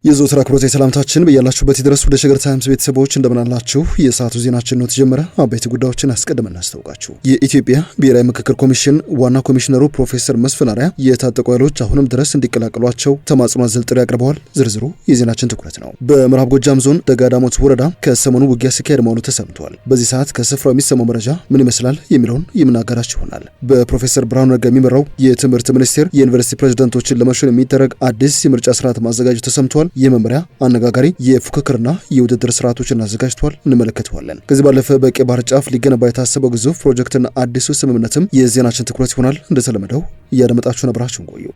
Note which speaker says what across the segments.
Speaker 1: የዘወትር አክብሮታዊ ሰላምታችን በያላችሁበት ይድረስ። ወደ ሸገር ታይምስ ቤተሰቦች እንደምን አላችሁ? የሰዓቱ ዜናችን ነው ተጀመረ። አበይት ጉዳዮችን አስቀድመን እናስታውቃችሁ። የኢትዮጵያ ብሔራዊ ምክክር ኮሚሽን ዋና ኮሚሽነሩ ፕሮፌሰር መስፍን አርአያ የታጠቁ ኃይሎች አሁንም ድረስ እንዲቀላቀሏቸው ተማጽኖ አዘል ጥሪ አቅርበዋል። ዝርዝሩ የዜናችን ትኩረት ነው። በምዕራብ ጎጃም ዞን ደጋዳሞት ወረዳ ከሰሞኑ ውጊያ ሲካሄድ መሆኑ ተሰምቷል። በዚህ ሰዓት ከስፍራው የሚሰማው መረጃ ምን ይመስላል የሚለውን የምናጋራችሁ ይሆናል። በፕሮፌሰር ብርሃኑ ነጋ የሚመራው የትምህርት ሚኒስቴር የዩኒቨርሲቲ ፕሬዝዳንቶችን ለመሾም የሚደረግ አዲስ የምርጫ ስርዓት ማዘጋጀቱ ተሰምቷል። የመመሪያ አነጋጋሪ የፉክክርና የውድድር ስርዓቶችን አዘጋጅቷል፣ እንመለከተዋለን። ከዚህ ባለፈ በቀይ ባህር ጫፍ ሊገነባ የታሰበው ግዙፍ ፕሮጀክትና አዲሱ ስምምነትም የዜናችን ትኩረት ይሆናል። እንደተለመደው እያደመጣችሁ አብራችሁን ቆዩ።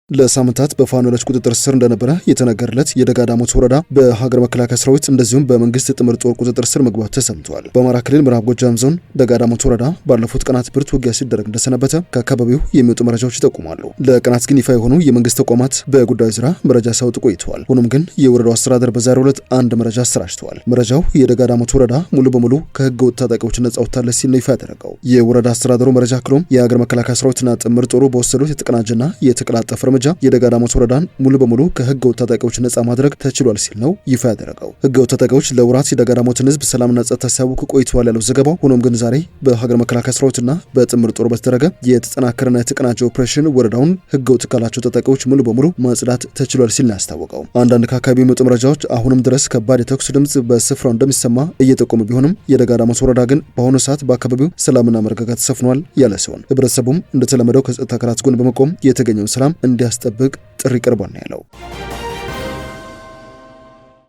Speaker 1: ለሳምንታት በፋኖ ኃይሎች ቁጥጥር ስር እንደነበረ የተነገረለት የደጋዳሞት ወረዳ በሀገር መከላከያ ሰራዊት እንደዚሁም በመንግስት ጥምር ጦር ቁጥጥር ስር መግባቱ ተሰምቷል። በአማራ ክልል ምዕራብ ጎጃም ዞን ደጋዳሞት ወረዳ ባለፉት ቀናት ብርቱ ውጊያ ሲደረግ እንደሰነበተ ከአካባቢው የሚወጡ መረጃዎች ይጠቁማሉ። ለቀናት ግን ይፋ የሆኑ የመንግስት ተቋማት በጉዳዩ ዙሪያ መረጃ ሲያወጡ ቆይተዋል። ሆኖም ግን የወረዳው አስተዳደር በዛሬው ዕለት አንድ መረጃ አሰራጭተዋል። መረጃው የደጋዳሞት ወረዳ ሙሉ በሙሉ ከህገ ወጥ ታጣቂዎች ነጻ ወጥታለች ሲል ነው ይፋ ያደረገው። የወረዳ አስተዳደሩ መረጃ አክሎም የሀገር መከላከያ ሰራዊትና ጥምር ጦሩ በወሰዱት የተቀናጀና የተቀላጠፈ እርምጃ የደጋዳሞት ወረዳን ሙሉ በሙሉ ከህገ ወጥ ታጣቂዎች ነጻ ማድረግ ተችሏል ሲል ነው ይፋ ያደረገው። ህገ ወጥ ታጣቂዎች ለወራት የደጋዳሞትን ህዝብ ሰላምና ጸጥታ ሲያውኩ ቆይተዋል ያለው ዘገባው፣ ሆኖም ግን ዛሬ በሀገር መከላከያ ሰራዊትና በጥምር ጦር በተደረገ የተጠናከረና የተቀናጀ ኦፕሬሽን ወረዳውን ህገ ወጥ ካላቸው ታጣቂዎች ሙሉ በሙሉ ማጽዳት ተችሏል ሲል ነው ያስታወቀው። አንዳንድ ከአካባቢ የሚወጡ መረጃዎች አሁንም ድረስ ከባድ የተኩስ ድምጽ በስፍራው እንደሚሰማ እየጠቆሙ ቢሆንም የደጋዳሞት ወረዳ ግን በአሁኑ ሰዓት በአካባቢው ሰላምና መረጋጋት ሰፍኗል ያለ ሲሆን ህብረተሰቡም እንደተለመደው ከጸጥታ አካላት ጎን በመቆም የተገኘውን ሰላም እንዲያስጠብቅ ጥሪ ቀርቧል ነው ያለው።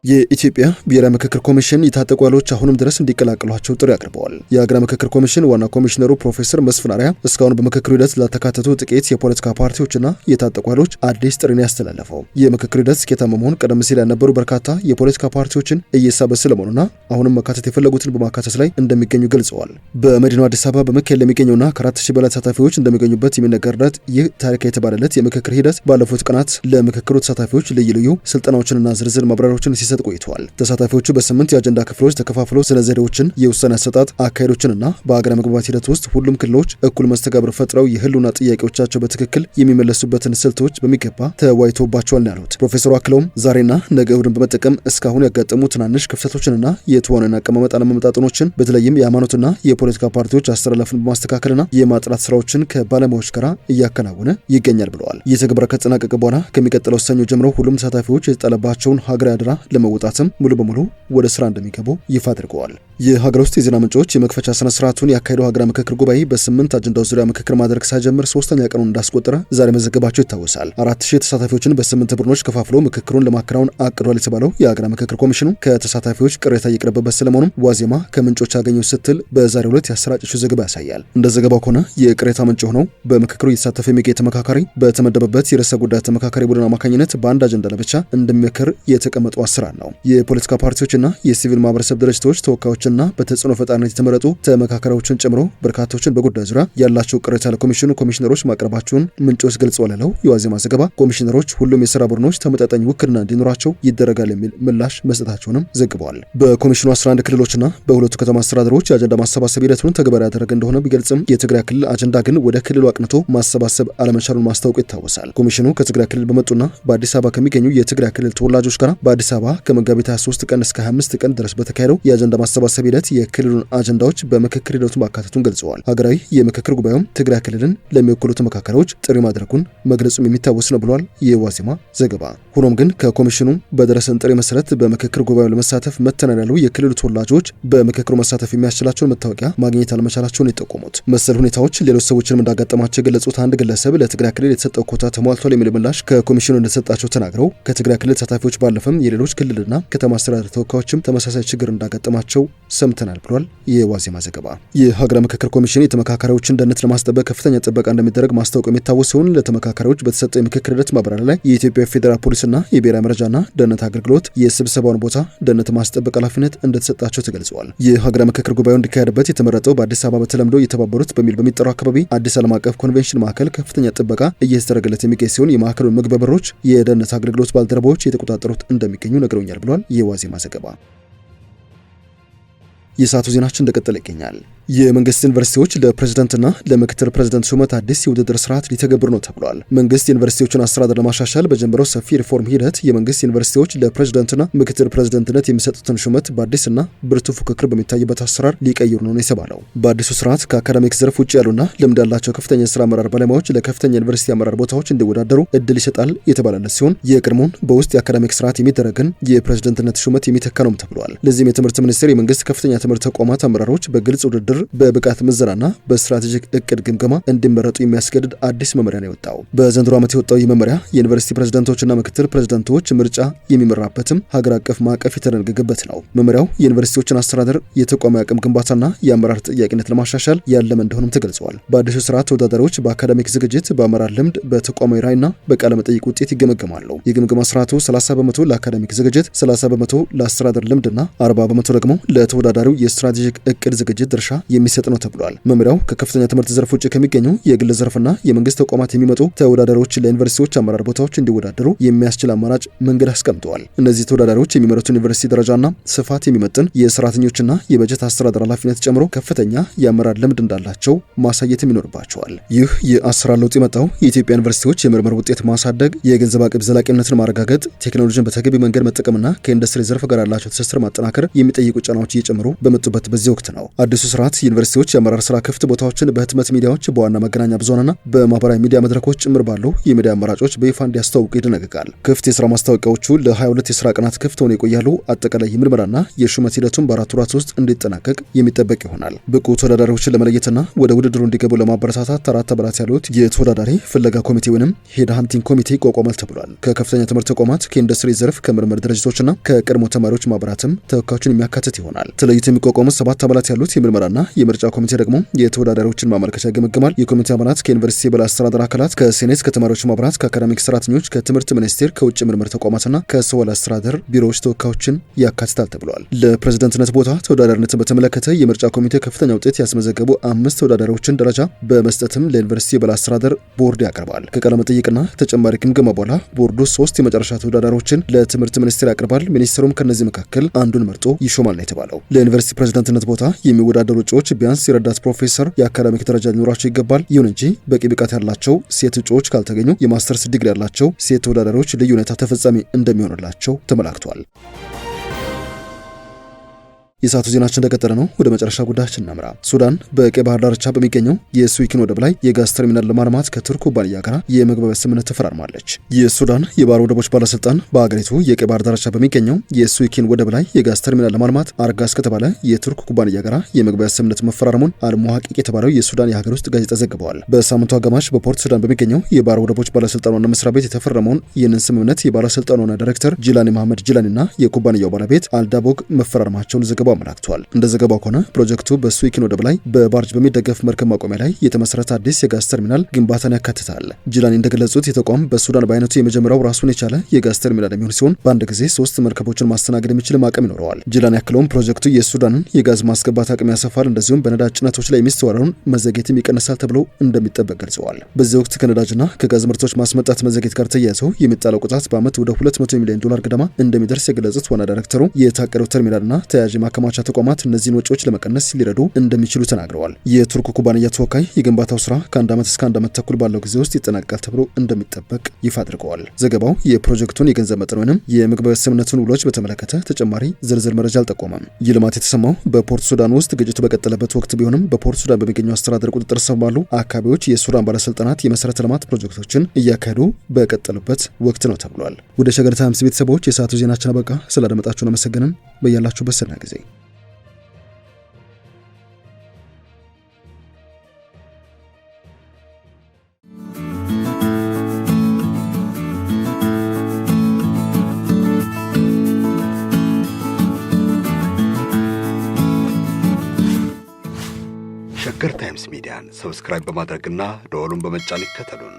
Speaker 1: የኢትዮጵያ ብሔራዊ ምክክር ኮሚሽን የታጠቁ ኃይሎች አሁንም ድረስ እንዲቀላቀሏቸው ጥሪ አቅርበዋል። የሀገር ምክክር ኮሚሽን ዋና ኮሚሽነሩ ፕሮፌሰር መስፍን አርአያ እስካሁን በምክክሩ ሂደት ላተካተቱ ጥቂት የፖለቲካ ፓርቲዎችና የታጠቁ ኃይሎች አዲስ ጥሪን ያስተላለፈው የምክክር ሂደት ስኬታማ መሆን ቀደም ሲል ያልነበሩ በርካታ የፖለቲካ ፓርቲዎችን እየሳበ ስለመሆኑና አሁንም መካተት የፈለጉትን በማካተት ላይ እንደሚገኙ ገልጸዋል። በመዲናው አዲስ አበባ በመካሄድ ለሚገኘውና ከ4000 በላይ ተሳታፊዎች እንደሚገኙበት የሚነገርለት ይህ ታሪካዊ የተባለለት የምክክር ሂደት ባለፉት ቀናት ለምክክሩ ተሳታፊዎች ልዩ ልዩ ስልጠናዎችንና ዝርዝር ማብራሪያዎችን ሲሰጥ ቆይተዋል። ተሳታፊዎቹ በ8 የአጀንዳ ክፍሎች ተከፋፍለው ስለ ዘዴዎችን፣ የውሳኔ አሰጣጥ አካሄዶችንና በሀገር መግባባት ሂደት ውስጥ ሁሉም ክልሎች እኩል መስተጋብር ፈጥረው የህልውና ጥያቄዎቻቸው በትክክል የሚመለሱበትን ስልቶች በሚገባ ተወያይተውባቸዋል ነው ያሉት። ፕሮፌሰሩ አክለውም ዛሬና ነገ እሁድን በመጠቀም እስካሁን ያጋጠሙ ትናንሽ ክፍተቶችንና የተዋናይና አቀማመጥ አለመመጣጠኖችን በተለይም የሃይማኖትና የፖለቲካ ፓርቲዎች አስተላለፍን በማስተካከልና የማጥራት ስራዎችን ከባለሙያዎች ጋር እያከናወነ ይገኛል ብለዋል። ይህ ተግባር ከተጠናቀቀ በኋላ ከሚቀጥለው ሰኞ ጀምሮ ሁሉም ተሳታፊዎች የተጣለባቸውን ሀገራዊ አደራ ለመውጣትም ሙሉ በሙሉ ወደ ስራ እንደሚገቡ ይፋ አድርገዋል። የሀገር ውስጥ የዜና ምንጮች የመክፈቻ ስነ ስርዓቱን ያካሄደው ሀገራዊ ምክክር ጉባኤ በ8 አጀንዳዎች ዙሪያ ምክክር ማድረግ ሳይጀምር 3ኛ ቀኑን እንዳስቆጠረ ዛሬ መዘገባቸው ይታወሳል። 4000 ተሳታፊዎችን በ8 ቡድኖች ከፋፍሎ ምክክሩን ለማከናወን አቅዷል የተባለው የሀገራዊ ምክክር ኮሚሽኑ ከተሳታፊዎች ቅሬታ እየቀረበበት ስለመሆኑም ዋዜማ ከምንጮች ያገኘው ስትል በዛሬው ዕለት ያሰራጨችው ዘገባ ያሳያል። እንደ ዘገባው ከሆነ የቅሬታ ምንጭ ሆነው በምክክሩ እየተሳተፈ የሚገኝ ተመካካሪ በተመደበበት የርዕሰ ጉዳይ ተመካካሪ ቡድን አማካኝነት በአንድ አጀንዳ ላይ ብቻ እንደሚመክር የተቀመጠው አሰራር ነው። የፖለቲካ ፓርቲዎችና የሲቪል ማህበረሰብ ድርጅቶች ተወካዮችና በተጽዕኖ ፈጣሪነት የተመረጡ ተመካካሪዎችን ጨምሮ በርካቶችን በጉዳዩ ዙሪያ ያላቸው ቅሬታ ለኮሚሽኑ ኮሚሽነሮች ማቅረባቸውን ምንጮች ገልጸዋል ያለው የዋዜማ ዘገባ ኮሚሽነሮች ሁሉም የስራ ቡድኖች ተመጣጣኝ ውክልና እንዲኖራቸው ይደረጋል የሚል ምላሽ መስጠታቸውንም ዘግበዋል። በኮሚሽኑ 11 ክልሎችና በሁለቱ ከተማ አስተዳደሮች የአጀንዳ ማሰባሰብ ሂደቱን ተግባራዊ ያደረገ እንደሆነ ቢገልጽም የትግራይ ክልል አጀንዳ ግን ወደ ክልሉ አቅንቶ ማሰባሰብ አለመቻሉን ማስታወቁ ይታወሳል። ኮሚሽኑ ከትግራይ ክልል በመጡና በአዲስ አበባ ከሚገኙ የትግራይ ክልል ተወላጆች ጋር በአዲስ አበባ ከመጋቢት 23 ቀን እስከ 25 ቀን ድረስ በተካሄደው የአጀንዳ ማሰባሰብ ሂደት የክልሉን አጀንዳዎች በምክክር ሂደቱ ማካተቱን ገልጸዋል። ሀገራዊ የምክክር ጉባኤውም ትግራይ ክልልን ለሚወክሉ ተመካካሪዎች ጥሪ ማድረጉን መግለጹም የሚታወስ ነው ብሏል የዋዜማ ዘገባ። ሆኖም ግን ከኮሚሽኑ በደረሰን ጥሪ መሰረት በምክክር ጉባኤው ለመሳተፍ መተናል ያሉ የክልሉ ተወላጆች በምክክሩ መሳተፍ የሚያስችላቸውን መታወቂያ ማግኘት አለመቻላቸውን የጠቆሙት መሰል ሁኔታዎች ሌሎች ሰዎችንም እንዳጋጠማቸው የገለጹት አንድ ግለሰብ ለትግራይ ክልል የተሰጠው ኮታ ተሟልቷል የሚል ምላሽ ከኮሚሽኑ እንደተሰጣቸው ተናግረው ከትግራይ ክልል ተሳታፊዎች ባለፈም የሌሎች ክልልና ከተማ አስተዳደር ተወካዮችም ተመሳሳይ ችግር እንዳጋጠማቸው ሰምተናል ብሏል የዋዜማ ዘገባ። የሀገራዊ ምክክር ኮሚሽን የተመካካሪዎችን ደህንነት ለማስጠበቅ ከፍተኛ ጥበቃ እንደሚደረግ ማስታወቅ የሚታወስ ሲሆን ለተመካካሪዎች በተሰጠው የምክክር ሂደት ማብራሪያ ላይ የኢትዮጵያ ፌዴራል ፖሊስና የብሔራዊ መረጃና ደህንነት አገልግሎት የስብሰባውን ቦታ ደህንነት ማስጠበቅ ኃላፊነት እንደተሰጣቸው ተገልጿል። የሀገራዊ ምክክር ጉባኤው እንዲካሄድበት የተመረጠው በአዲስ አበባ በተለምዶ የተባበሩት በሚል በሚጠራው አካባቢ አዲስ ዓለም አቀፍ ኮንቬንሽን ማዕከል ከፍተኛ ጥበቃ እየተደረገለት የሚገኝ ሲሆን የማዕከሉን መግቢያ በሮች የደህንነት አገልግሎት ባልደረባዎች የተቆጣጠሩት እንደሚገኙ ነግረውኛል ብሏል የዋዜማ ዘገባ። የሰዓቱ ዜናችን እንደቀጠለ ይገኛል። የመንግስት ዩኒቨርሲቲዎች ለፕሬዝዳንትና ለምክትል ፕሬዝዳንት ሹመት አዲስ የውድድር ስርዓት ሊተገብሩ ነው ተብሏል። መንግስት ዩኒቨርሲቲዎችን አስተዳደር ለማሻሻል በጀመረው ሰፊ ሪፎርም ሂደት የመንግስት ዩኒቨርሲቲዎች ለፕሬዝዳንትና ምክትል ፕሬዝዳንትነት የሚሰጡትን ሹመት በአዲስና ብርቱ ፉክክር በሚታይበት አሰራር ሊቀይሩ ነው የተባለው። በአዲሱ ስርዓት ከአካዳሚክ ዘርፍ ውጭ ያሉና ልምድ ያላቸው ከፍተኛ የስራ አመራር ባለሙያዎች ለከፍተኛ ዩኒቨርሲቲ አመራር ቦታዎች እንዲወዳደሩ እድል ይሰጣል የተባለለት ሲሆን የቀድሞውን በውስጥ የአካዳሚክ ስርዓት የሚደረግን የፕሬዝዳንትነት ሹመት የሚተካ ነው ተብሏል። ለዚህም የትምህርት ሚኒስቴር የመንግስት ከፍተኛ ትምህርት ተቋማት አመራሮች በግልጽ ውድድር በብቃት ምዘናና በስትራቴጂክ እቅድ ግምገማ እንዲመረጡ የሚያስገድድ አዲስ መመሪያ ነው የወጣው። በዘንድሮ ዓመት የወጣው ይህ መመሪያ የዩኒቨርሲቲ ፕሬዝዳንቶችና ምክትል ፕሬዝዳንቶች ምርጫ የሚመራበትም ሀገር አቀፍ ማዕቀፍ የተደነገገበት ነው። መመሪያው የዩኒቨርሲቲዎችን አስተዳደር፣ የተቋማዊ አቅም ግንባታና የአመራር ተጠያቂነት ለማሻሻል ያለመ እንደሆነም ተገልጿል። በአዲሱ ስርዓት ተወዳዳሪዎች በአካዳሚክ ዝግጅት፣ በአመራር ልምድ፣ በተቋማዊ ራዕይና በቃለ መጠይቅ ውጤት ይገመገማሉ። የግምገማ ስርዓቱ 30 በመቶ ለአካዳሚክ ዝግጅት፣ 30 በመቶ ለአስተዳደር ልምድና 40 በመቶ ደግሞ ለተወዳዳሪው የስትራቴጂክ እቅድ ዝግጅት ድርሻ የሚሰጥ ነው ተብሏል። መመሪያው ከከፍተኛ ትምህርት ዘርፍ ውጭ ከሚገኙ የግል ዘርፍና የመንግስት ተቋማት የሚመጡ ተወዳዳሪዎች ለዩኒቨርሲቲዎች አመራር ቦታዎች እንዲወዳደሩ የሚያስችል አማራጭ መንገድ አስቀምጠዋል። እነዚህ ተወዳዳሪዎች የሚመሩት ዩኒቨርሲቲ ደረጃና ስፋት የሚመጥን የሰራተኞችና የበጀት አስተዳደር ኃላፊነት ጨምሮ ከፍተኛ የአመራር ልምድ እንዳላቸው ማሳየትም ይኖርባቸዋል። ይህ የአሰራር ለውጥ የመጣው የኢትዮጵያ ዩኒቨርሲቲዎች የምርምር ውጤት ማሳደግ፣ የገንዘብ አቅም ዘላቂነትን ማረጋገጥ፣ ቴክኖሎጂን በተገቢ መንገድ መጠቀምና ከኢንዱስትሪ ዘርፍ ጋር ያላቸው ትስስር ማጠናከር የሚጠይቁ ጫናዎች እየጨመሩ በመጡበት በዚህ ወቅት ነው። አዲሱ ስርዓት ዩኒቨርሲቲዎች የአመራር ስራ ክፍት ቦታዎችን በህትመት ሚዲያዎች፣ በዋና መገናኛ ብዙሃንና በማህበራዊ ሚዲያ መድረኮች ጭምር ባሉ የሚዲያ አማራጮች በይፋ እንዲያስተዋውቁ ይደነግጋል። ክፍት የስራ ማስታወቂያዎቹ ለ22 የስራ ቀናት ክፍት ሆነው ይቆያሉ። አጠቃላይ የምርመራና የሹመት ሂደቱን በ4 ወራት ውስጥ እንዲጠናቀቅ የሚጠበቅ ይሆናል። ብቁ ተወዳዳሪዎችን ለመለየትና ወደ ውድድሩ እንዲገቡ ለማበረታታት 4 አባላት ያሉት የተወዳዳሪ ፍለጋ ኮሚቴ ወይም ሄድ ሃንቲንግ ኮሚቴ ይቋቋማል ተብሏል። ከከፍተኛ ትምህርት ተቋማት፣ ከኢንዱስትሪ ዘርፍ፣ ከምርምር ድርጅቶችና ከቀድሞ ተማሪዎች ማህበራትም ተወካዮችን የሚያካትት ይሆናል። ተለይቶ የሚቋቋሙት 7 አባላት ያሉት የምርመራና የምርጫ ኮሚቴ ደግሞ የተወዳዳሪዎችን ማመልከቻ ይገመግማል። የኮሚቴ አባላት ከዩኒቨርሲቲ የበላይ አስተዳደር አካላት፣ ከሴኔት፣ ከተማሪዎች ማህበራት፣ ከአካዳሚክ ሰራተኞች፣ ከትምህርት ሚኒስቴር፣ ከውጭ ምርምር ተቋማትና ከሰው ኃይል አስተዳደር ቢሮዎች ተወካዮችን ያካትታል ተብሏል። ለፕሬዝዳንትነት ቦታ ተወዳዳሪነትን በተመለከተ የምርጫ ኮሚቴ ከፍተኛ ውጤት ያስመዘገቡ 5 ተወዳዳሪዎችን ደረጃ በመስጠትም ለዩኒቨርሲቲ የበላይ አስተዳደር ቦርድ ያቀርባል። ከቃለ መጠይቅና ተጨማሪ ግምገማ በኋላ ቦርዱ 3 የመጨረሻ ተወዳዳሪዎችን ለትምህርት ሚኒስቴር ያቀርባል። ሚኒስቴሩም ከነዚህ መካከል አንዱን መርጦ ይሾማል ነው የተባለው። ለዩኒቨርሲቲ ፕሬዝዳንትነት ቦታ የሚወዳደሩ እጩዎች ቢያንስ የረዳት ፕሮፌሰር የአካዳሚክ ደረጃ ሊኖራቸው ይገባል። ይሁን እንጂ በቂ ብቃት ያላቸው ሴት እጩዎች ካልተገኙ የማስተርስ ዲግሪ ያላቸው ሴት ተወዳዳሪዎች ልዩ ሁኔታ ተፈጻሚ እንደሚሆንላቸው ተመላክቷል። የሰዓቱ ዜናችን እንደቀጠለ ነው። ወደ መጨረሻ ጉዳያችን እናምራ። ሱዳን በቀይ ባህር ዳርቻ በሚገኘው የሱዊኪን ወደብ ላይ የጋዝ ተርሚናል ለማልማት ከቱርክ ኩባንያ ጋር የመግባቢያ ስምምነት ተፈራርማለች። የሱዳን የባህር ወደቦች ባለስልጣን በአገሪቱ የቀይ ባህር ዳርቻ በሚገኘው የሱዊኪን ወደብ ላይ የጋዝ ተርሚናል ለማልማት አርጋስ ከተባለ የቱርክ ኩባንያ ጋር የመግባቢያ ስምምነት መፈራረሙን አልሙሐቂቅ የተባለው የሱዳን የሀገር ውስጥ ጋዜጣ ዘግበዋል። በሳምንቱ አጋማሽ በፖርት ሱዳን በሚገኘው የባህር ወደቦች ባለስልጣን ዋና መስሪያ ቤት የተፈረመውን ይህንን ስምምነት የባለስልጣኑ ዋና ዳይሬክተር ጂላኒ መሐመድ ጂላኒና የኩባንያው ባለቤት አልዳቦግ መፈራረማቸውን ዘገባው አመላክቷል። እንደ ዘገባው ከሆነ ፕሮጀክቱ በሱዊኪን ወደብ ላይ በባርጅ በሚደገፍ መርከብ ማቆሚያ ላይ የተመሰረተ አዲስ የጋዝ ተርሚናል ግንባታን ያካትታል። ጂላኒ እንደገለጹት የተቋም በሱዳን በአይነቱ የመጀመሪያው ራሱን የቻለ የጋዝ ተርሚናል የሚሆን ሲሆን በአንድ ጊዜ 3 መርከቦችን ማስተናገድ የሚችል አቅም ይኖረዋል። ጂላኒ ያክለውም ፕሮጀክቱ የሱዳንን የጋዝ ማስገባት አቅም ያሰፋል፣ እንደዚሁም በነዳጅ ጭነቶች ላይ የሚስተዋለውን መዘግየትም ይቀንሳል ተብሎ እንደሚጠበቅ ገልጸዋል። በዚህ ወቅት ከነዳጅና ከጋዝ ምርቶች ማስመጣት መዘግየት ጋር ተያይዘው የሚጣለው ቅጣት በዓመት ወደ $200 ሚሊዮን ገደማ እንደሚደርስ የገለጹት ዋና ዳይሬክተሩ የታቀደው ተርሚናልና ተያያዥ ማከማቻ ተቋማት እነዚህን ወጪዎች ለመቀነስ ሊረዱ እንደሚችሉ ተናግረዋል። የቱርክ ኩባንያ ተወካይ የግንባታው ስራ ከ1 ዓመት እስከ 1 ዓመት ተኩል ባለው ጊዜ ውስጥ ይጠናቀቃል ተብሎ እንደሚጠበቅ ይፋ አድርገዋል። ዘገባው የፕሮጀክቱን የገንዘብ መጠን ወይም የመግባቢያ ስምምነቱን ውሎች በተመለከተ ተጨማሪ ዝርዝር መረጃ አልጠቆመም። ይህ ልማት የተሰማው በፖርት ሱዳን ውስጥ ግጭቱ በቀጠለበት ወቅት ቢሆንም በፖርት ሱዳን በሚገኙ አስተዳደር ቁጥጥር ስር ባሉ አካባቢዎች የሱዳን ባለስልጣናት የመሰረተ ልማት ፕሮጀክቶችን እያካሄዱ በቀጠሉበት ወቅት ነው ተብሏል። ወደ ሸገር ታይምስ ቤተሰቦች የሰዓቱ ዜናችን አበቃ። ስላደመጣችሁን አመሰግንን። በያላችሁበት ሰናይ ጊዜ
Speaker 2: ሸገር ታይምስ ሚዲያን ሰብስክራይብ በማድረግና ደወሉን በመጫን ይከተሉን።